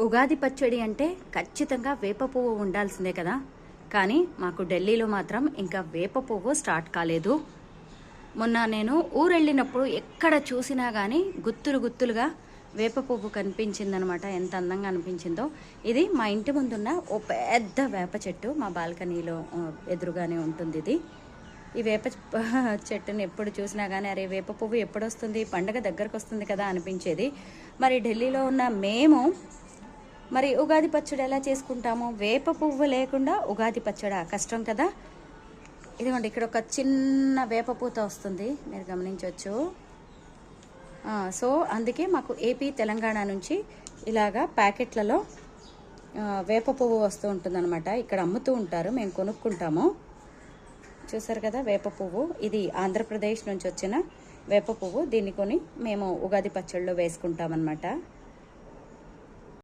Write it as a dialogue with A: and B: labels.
A: ఉగాది పచ్చడి అంటే ఖచ్చితంగా వేప పువ్వు ఉండాల్సిందే కదా. కానీ మాకు ఢిల్లీలో మాత్రం ఇంకా వేప పువ్వు స్టార్ట్ కాలేదు. మొన్న నేను ఊరెళ్ళినప్పుడు ఎక్కడ చూసినా కానీ గుత్తులు గుత్తులుగా వేప పువ్వు కనిపించిందనమాట. ఎంత అందంగా అనిపించిందో. ఇది మా ఇంటి ముందున్న ఓ పెద్ద వేప చెట్టు, మా బాల్కనీలో ఎదురుగానే ఉంటుంది ఇది. ఈ వేప చెట్టుని ఎప్పుడు చూసినా కానీ అరే వేప పువ్వు ఎప్పుడు వస్తుంది, పండగ దగ్గరకు వస్తుంది కదా అనిపించేది. మరి ఢిల్లీలో ఉన్న మేము మరి ఉగాది పచ్చడి ఎలా చేసుకుంటాము? వేప పువ్వు లేకుండా ఉగాది పచ్చడి కష్టం కదా. ఇదిగోండి, ఇక్కడ ఒక చిన్న వేప పూత వస్తుంది, మీరు గమనించవచ్చు. సో అందుకే మాకు ఏపీ తెలంగాణ నుంచి ఇలాగా ప్యాకెట్లలో వేప పువ్వు వస్తూ ఉంటుందన్నమాట. ఇక్కడ అమ్ముతూ ఉంటారు, మేము కొనుక్కుంటాము. చూసారు కదా వేప పువ్వు, ఇది ఆంధ్రప్రదేశ్ నుంచి వచ్చిన వేప పువ్వు. దీన్ని కొని మేము ఉగాది పచ్చడిలో వేసుకుంటామన్నమాట.